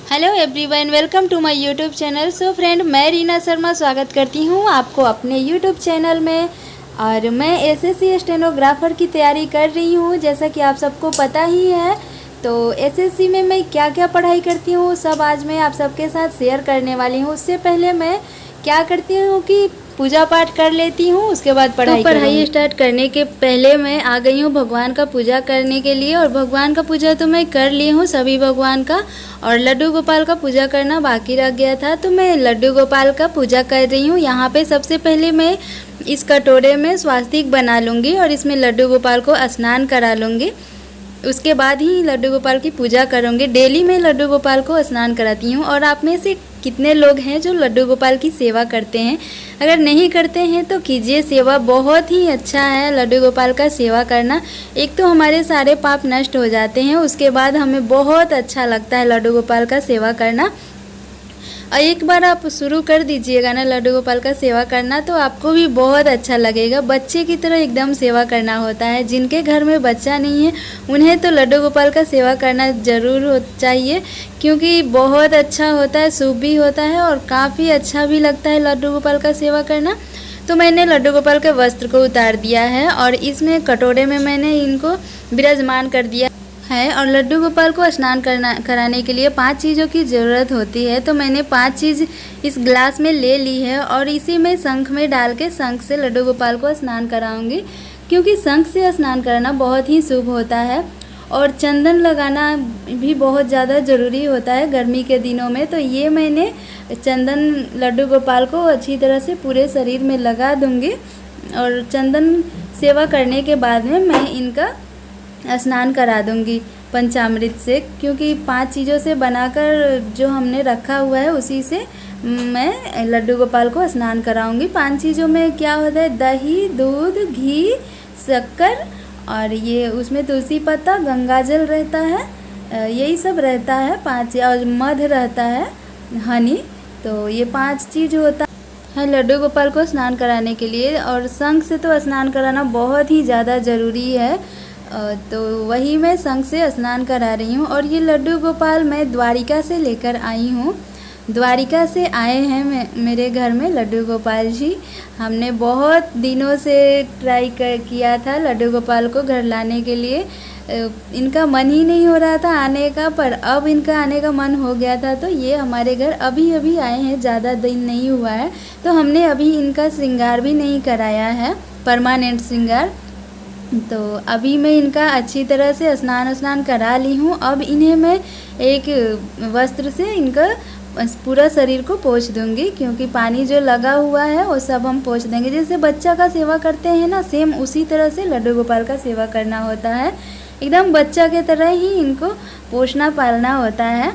Hello everyone, welcome to my YouTube channel. So friend, मैं रीना शर्मा स्वागत करती हूँ आपको अपने यूट्यूब चैनल में। और मैं एसएससी स्टेनोग्राफर की तैयारी कर रही हूँ, जैसा कि आप सबको पता ही है। तो एसएससी में मैं क्या क्या पढ़ाई करती हूँ सब आज मैं आप सबके साथ शेयर करने वाली हूँ। उससे पहले मैं क्या करती हूँ कि पूजा पाठ कर लेती हूँ, उसके बाद पढ़ाई स्टार्ट करने के पहले मैं आ गई हूँ भगवान का पूजा करने के लिए। और भगवान का पूजा तो मैं कर ली हूँ सभी भगवान का, और लड्डू गोपाल का पूजा करना बाकी रह गया था, तो मैं लड्डू गोपाल का पूजा कर रही हूँ। यहाँ पे सबसे पहले मैं इस कटोरे में स्वास्तिक बना लूँगी और इसमें लड्डू गोपाल को स्नान करा लूँगी। उसके बाद ही लड्डू गोपाल की पूजा करूँगी। डेली मैं लड्डू गोपाल को स्नान कराती हूँ। और आप में से कितने लोग हैं जो लड्डू गोपाल की सेवा करते हैं? अगर नहीं करते हैं तो कीजिए सेवा, बहुत ही अच्छा है लड्डू गोपाल का सेवा करना। एक तो हमारे सारे पाप नष्ट हो जाते हैं, उसके बाद हमें बहुत अच्छा लगता है लड्डू गोपाल का सेवा करना। और एक बार आप शुरू कर दीजिएगा ना लड्डू गोपाल का सेवा करना, तो आपको भी बहुत अच्छा लगेगा। बच्चे की तरह एकदम सेवा करना होता है। जिनके घर में बच्चा नहीं है उन्हें तो लड्डू गोपाल का सेवा करना ज़रूर चाहिए, क्योंकि बहुत अच्छा होता है, शुभ भी होता है और काफ़ी अच्छा भी लगता है लड्डू गोपाल का सेवा करना। तो मैंने लड्डू गोपाल के वस्त्र को उतार दिया है और इसमें कटोरे में मैंने इनको विराजमान कर दिया है। और लड्डू गोपाल को स्नान कराने के लिए 5 चीज़ों की ज़रूरत होती है, तो मैंने 5 चीज़ इस ग्लास में ले ली है और इसी में शंख में डाल के शंख से लड्डू गोपाल को स्नान कराऊंगी, क्योंकि शंख से स्नान कराना बहुत ही शुभ होता है। और चंदन लगाना भी बहुत ज़्यादा ज़रूरी होता है गर्मी के दिनों में। तो ये मैंने चंदन लड्डू गोपाल को अच्छी तरह से पूरे शरीर में लगा दूँगी। और चंदन सेवा करने के बाद में मैं इनका स्नान करा दूंगी पंचामृत से, क्योंकि 5 चीज़ों से बनाकर जो हमने रखा हुआ है उसी से मैं लड्डू गोपाल को स्नान कराऊंगी। 5 चीज़ों में क्या होता है? दही, दूध, घी, शक्कर, और ये उसमें तुलसी पत्ता, गंगाजल रहता है, यही सब रहता है 5, और मध रहता है, हनी। तो ये 5 चीज़ होता है लड्डू गोपाल को स्नान कराने के लिए। और शंख से तो स्नान कराना बहुत ही ज़्यादा ज़रूरी है, तो वही मैं शंख से स्नान करा रही हूँ। और ये लड्डू गोपाल मैं द्वारिका से लेकर आई हूँ। द्वारिका से आए हैं मेरे घर में लड्डू गोपाल जी। हमने बहुत दिनों से ट्राई किया था लड्डू गोपाल को घर लाने के लिए। इनका मन ही नहीं हो रहा था आने का, पर अब इनका आने का मन हो गया था। तो ये हमारे घर अभी अभी आए हैं, ज़्यादा दिन नहीं हुआ है। तो हमने अभी इनका श्रृंगार भी नहीं कराया है, परमानेंट श्रृंगार। तो अभी मैं इनका अच्छी तरह से स्नान करा ली हूँ। अब इन्हें मैं एक वस्त्र से इनका पूरा शरीर को पोंछ दूंगी, क्योंकि पानी जो लगा हुआ है वो सब हम पोंछ देंगे। जैसे बच्चा का सेवा करते हैं ना, सेम उसी तरह से लड्डू गोपाल का सेवा करना होता है। एकदम बच्चा के तरह ही इनको पोषना पालना होता है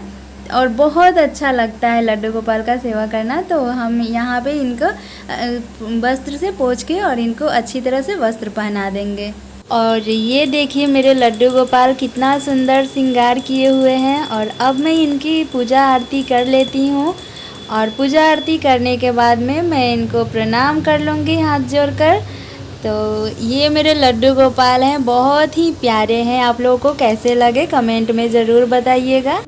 और बहुत अच्छा लगता है लड्डू गोपाल का सेवा करना। तो हम यहाँ पे इनको वस्त्र से पोंछ के और इनको अच्छी तरह से वस्त्र पहना देंगे। और ये देखिए मेरे लड्डू गोपाल कितना सुंदर श्रृंगार किए हुए हैं। और अब मैं इनकी पूजा आरती कर लेती हूँ, और पूजा आरती करने के बाद में मैं इनको प्रणाम कर लूँगी हाथ जोड़कर। तो ये मेरे लड्डू गोपाल हैं, बहुत ही प्यारे हैं। आप लोगों को कैसे लगे कमेंट में ज़रूर बताइएगा।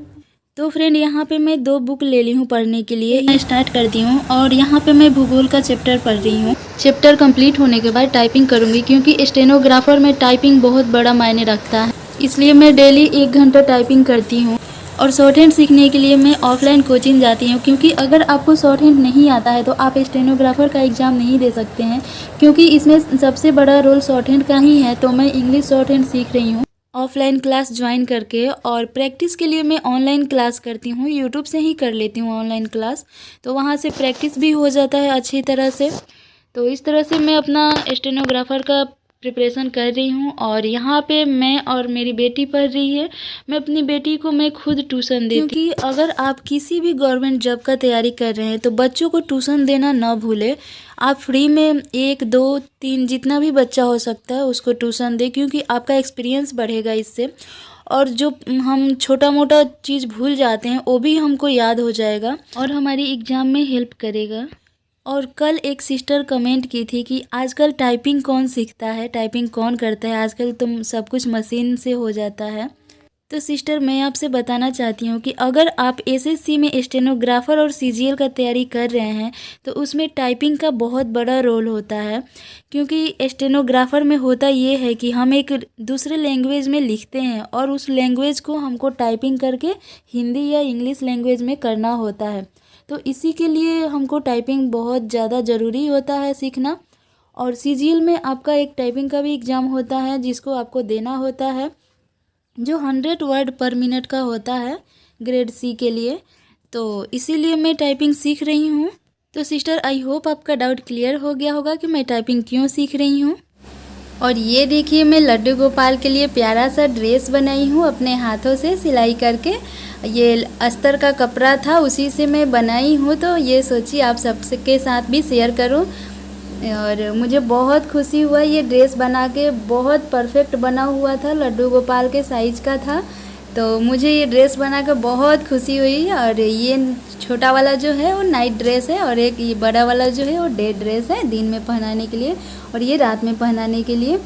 तो फ्रेंड, यहाँ पे मैं 2 बुक ले ली हूँ पढ़ने के लिए। मैं स्टार्ट करती हूँ और यहाँ पे मैं भूगोल का चैप्टर पढ़ रही हूँ। चैप्टर कंप्लीट होने के बाद टाइपिंग करूँगी, क्योंकि स्टेनोग्राफर में टाइपिंग बहुत बड़ा मायने रखता है, इसलिए मैं डेली 1 घंटा टाइपिंग करती हूँ। और शॉर्ट हैंड सीखने के लिए मैं ऑफलाइन कोचिंग जाती हूँ, क्योंकि अगर आपको शॉर्ट हैंड नहीं आता है तो आप स्टेनोग्राफर का एग्ज़ाम नहीं दे सकते हैं, क्योंकि इसमें सबसे बड़ा रोल शॉर्ट हैंड का ही है। तो मैं इंग्लिश शॉर्ट हैंड सीख रही हूँ ऑफलाइन क्लास ज्वाइन करके। और प्रैक्टिस के लिए मैं ऑनलाइन क्लास करती हूँ, यूट्यूब से ही कर लेती हूँ ऑनलाइन क्लास, तो वहाँ से प्रैक्टिस भी हो जाता है अच्छी तरह से। तो इस तरह से मैं अपना स्टेनोग्राफर का प्रिपरेशन कर रही हूँ। और यहाँ पे मैं और मेरी बेटी पढ़ रही है। मैं अपनी बेटी को मैं खुद ट्यूशन देती हूँ, क्योंकि अगर आप किसी भी गवर्नमेंट जॉब का तैयारी कर रहे हैं तो बच्चों को ट्यूशन देना ना भूलें। आप फ्री में 1, 2, 3 जितना भी बच्चा हो सकता है उसको ट्यूशन दें, क्योंकि आपका एक्सपीरियंस बढ़ेगा इससे। और जो हम छोटा मोटा चीज़ भूल जाते हैं वो भी हमको याद हो जाएगा और हमारी एग्ज़ाम में हेल्प करेगा। और कल एक सिस्टर कमेंट की थी कि आजकल टाइपिंग कौन सीखता है, टाइपिंग कौन करता है, आजकल तो सब कुछ मशीन से हो जाता है। तो सिस्टर मैं आपसे बताना चाहती हूँ कि अगर आप एसएससी में स्टेनोग्राफ़र और सीजीएल का तैयारी कर रहे हैं तो उसमें टाइपिंग का बहुत बड़ा रोल होता है। क्योंकि स्टेनोग्राफ़र में होता ये है कि हम एक दूसरे लैंग्वेज में लिखते हैं और उस लैंग्वेज को हमको टाइपिंग करके हिंदी या इंग्लिश लैंग्वेज में करना होता है। तो इसी के लिए हमको टाइपिंग बहुत ज़्यादा ज़रूरी होता है सीखना। और सीजीएल में आपका एक टाइपिंग का भी एग्ज़ाम होता है जिसको आपको देना होता है, जो 100 वर्ड पर मिनट का होता है ग्रेड सी के लिए। तो इसीलिए मैं टाइपिंग सीख रही हूँ। तो सिस्टर आई होप आपका डाउट क्लियर हो गया होगा कि मैं टाइपिंग क्यों सीख रही हूँ। और ये देखिए मैं लड्डू गोपाल के लिए प्यारा सा ड्रेस बनाई हूँ अपने हाथों से सिलाई करके। ये अस्तर का कपड़ा था उसी से मैं बनाई हूँ, तो ये सोची आप सबके साथ भी शेयर करूँ। और मुझे बहुत खुशी हुआ, ये ड्रेस बना के बहुत परफेक्ट बना हुआ था, लड्डू गोपाल के साइज़ का था। तो मुझे ये ड्रेस बना कर बहुत खुशी हुई। और ये छोटा वाला जो है वो नाइट ड्रेस है और एक ये बड़ा वाला जो है वो डे ड्रेस है, दिन में पहनाने के लिए और ये रात में पहनाने के लिए।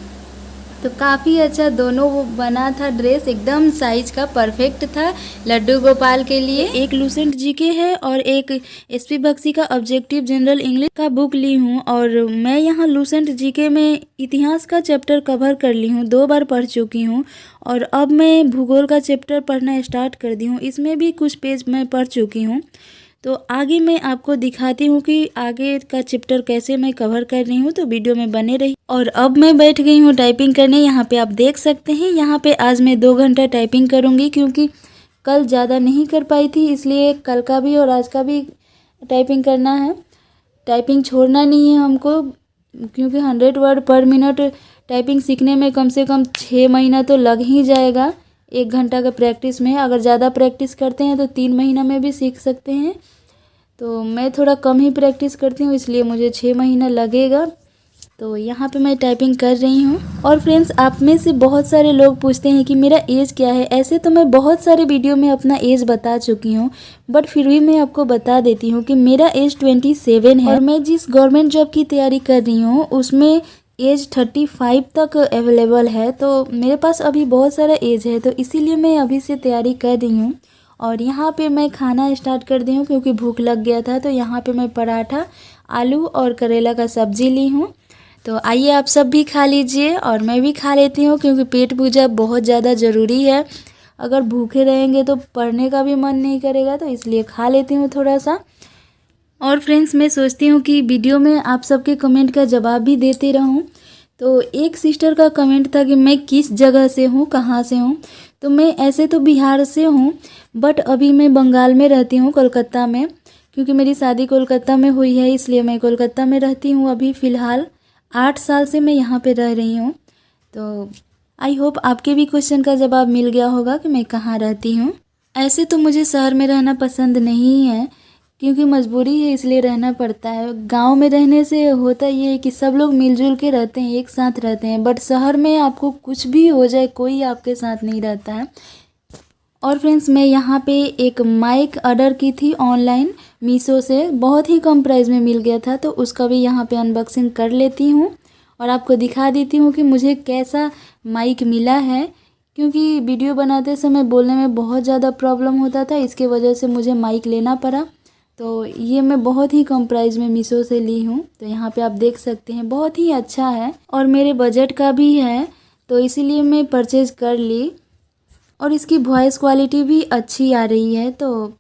तो काफ़ी अच्छा दोनों वो बना था, ड्रेस एकदम साइज का परफेक्ट था लड्डू गोपाल के लिए। एक लूसेंट जीके है और एक एसपी बख्शी का ऑब्जेक्टिव जनरल इंग्लिश का बुक ली हूँ। और मैं यहाँ लूसेंट जीके में इतिहास का चैप्टर कवर कर ली हूँ, 2 बार पढ़ चुकी हूँ। और अब मैं भूगोल का चैप्टर पढ़ना स्टार्ट कर दी हूँ, इसमें भी कुछ पेज मैं पढ़ चुकी हूँ। तो आगे मैं आपको दिखाती हूँ कि आगे का चैप्टर कैसे मैं कवर कर रही हूँ, तो वीडियो में बने रही। और अब मैं बैठ गई हूँ टाइपिंग करने। यहाँ पे आप देख सकते हैं, यहाँ पे आज मैं 2 घंटा टाइपिंग करूँगी क्योंकि कल ज़्यादा नहीं कर पाई थी, इसलिए कल का भी और आज का भी टाइपिंग करना है। टाइपिंग छोड़ना नहीं है हमको, क्योंकि 100 वर्ड पर मिनट टाइपिंग सीखने में कम से कम 6 महीना तो लग ही जाएगा 1 घंटा का प्रैक्टिस में। अगर ज़्यादा प्रैक्टिस करते हैं तो 3 महीना में भी सीख सकते हैं। तो मैं थोड़ा कम ही प्रैक्टिस करती हूँ, इसलिए मुझे 6 महीना लगेगा। तो यहाँ पे मैं टाइपिंग कर रही हूँ। और फ्रेंड्स, आप में से बहुत सारे लोग पूछते हैं कि मेरा एज क्या है। ऐसे तो मैं बहुत सारे वीडियो में अपना एज बता चुकी हूँ, बट फिर भी मैं आपको बता देती हूँ कि मेरा एज 27 है। और मैं जिस गवर्नमेंट जॉब की तैयारी कर रही हूँ उसमें एज 35 तक अवेलेबल है। तो मेरे पास अभी बहुत सारा एज है, तो इसीलिए मैं अभी से तैयारी कर रही हूँ। और यहाँ पे मैं खाना स्टार्ट कर दी हूँ क्योंकि भूख लग गया था। तो यहाँ पे मैं पराठा, आलू और करेला का सब्जी ली हूँ। तो आइए आप सब भी खा लीजिए और मैं भी खा लेती हूँ, क्योंकि पेट पूजा बहुत ज़्यादा ज़रूरी है। अगर भूखे रहेंगे तो पढ़ने का भी मन नहीं करेगा, तो इसलिए खा लेती हूँ थोड़ा सा। और फ्रेंड्स, मैं सोचती हूँ कि वीडियो में आप सबके कमेंट का जवाब भी देते रहूँ। तो एक सिस्टर का कमेंट था कि मैं किस जगह से हूँ, कहाँ से हूँ। तो मैं ऐसे तो बिहार से हूँ, बट अभी मैं बंगाल में रहती हूँ, कोलकाता में। क्योंकि मेरी शादी कोलकाता में हुई है, इसलिए मैं कोलकाता में रहती हूँ अभी फ़िलहाल। 8 साल से मैं यहाँ पे रह रही हूँ। तो आई होप आपके भी क्वेश्चन का जवाब मिल गया होगा कि मैं कहाँ रहती हूँ। ऐसे तो मुझे शहर में रहना पसंद नहीं है, क्योंकि मजबूरी है इसलिए रहना पड़ता है। गांव में रहने से होता ये है कि सब लोग मिलजुल के रहते हैं, एक साथ रहते हैं। बट शहर में आपको कुछ भी हो जाए, कोई आपके साथ नहीं रहता है। और फ्रेंड्स, मैं यहाँ पे एक माइक ऑर्डर की थी ऑनलाइन मीशो से, बहुत ही कम प्राइस में मिल गया था। तो उसका भी यहाँ पे अनबॉक्सिंग कर लेती हूँ और आपको दिखा देती हूँ कि मुझे कैसा माइक मिला है। क्योंकि वीडियो बनाते समय बोलने में बहुत ज़्यादा प्रॉब्लम होता था, इसके वजह से मुझे माइक लेना पड़ा। तो ये मैं बहुत ही कम प्राइस में मीशो से ली हूँ। तो यहाँ पे आप देख सकते हैं, बहुत ही अच्छा है और मेरे बजट का भी है, तो इसीलिए मैं परचेज़ कर ली। और इसकी वॉइस क्वालिटी भी अच्छी आ रही है, तो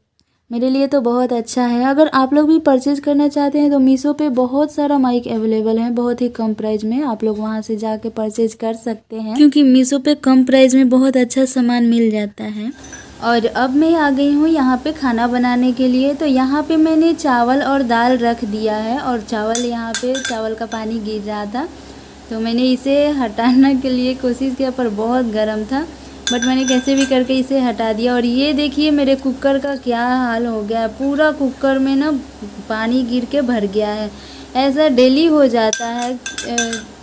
मेरे लिए तो बहुत अच्छा है। अगर आप लोग भी परचेज़ करना चाहते हैं तो मीशो पे बहुत सारा माइक अवेलेबल है, बहुत ही कम प्राइस में। आप लोग वहाँ से जाके परचेज़ कर सकते हैं, क्योंकि मीशो पे कम प्राइस में बहुत अच्छा सामान मिल जाता है। और अब मैं आ गई हूँ यहाँ पे खाना बनाने के लिए। तो यहाँ पे मैंने चावल और दाल रख दिया है, और चावल यहाँ पे चावल का पानी गिर रहा था, तो मैंने इसे हटाने के लिए कोशिश किया, पर बहुत गर्म था। बट मैंने कैसे भी करके इसे हटा दिया। और ये देखिए मेरे कुकर का क्या हाल हो गया, पूरा कुकर में ना पानी गिर के भर गया है। ऐसा डेली हो जाता है।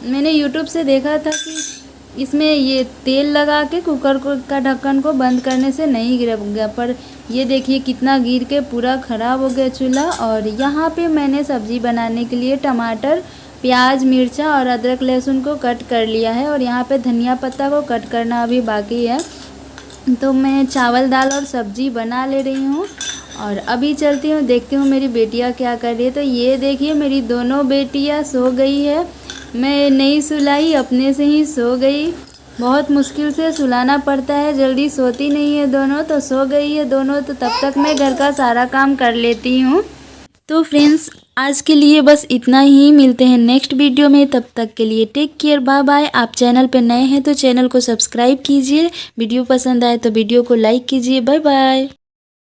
मैंने यूट्यूब से देखा था कि इसमें ये तेल लगा के कुकर का ढक्कन को बंद करने से नहीं गिर गया, पर ये देखिए कितना गिर के पूरा ख़राब हो गया चूल्हा। और यहाँ पे मैंने सब्ज़ी बनाने के लिए टमाटर, प्याज, मिर्चा और अदरक लहसुन को कट कर लिया है, और यहाँ पे धनिया पत्ता को कट करना अभी बाकी है। तो मैं चावल दाल और सब्जी बना ले रही हूँ और अभी चलती हूँ, देखती हूँ मेरी बेटियाँ क्या कर रही है। तो ये देखिए मेरी दोनों बेटियाँ सो गई है, मैं नहीं सुलाई, अपने से ही सो गई। बहुत मुश्किल से सुलाना पड़ता है, जल्दी सोती नहीं है दोनों, तो सो गई है दोनों। तो तब तक मैं घर का सारा काम कर लेती हूँ। तो फ्रेंड्स आज के लिए बस इतना ही, मिलते हैं नेक्स्ट वीडियो में। तब तक के लिए टेक केयर, बाय बाय। आप चैनल पर नए हैं तो चैनल को सब्सक्राइब कीजिए, वीडियो पसंद आए तो वीडियो को लाइक कीजिए। Bye bye.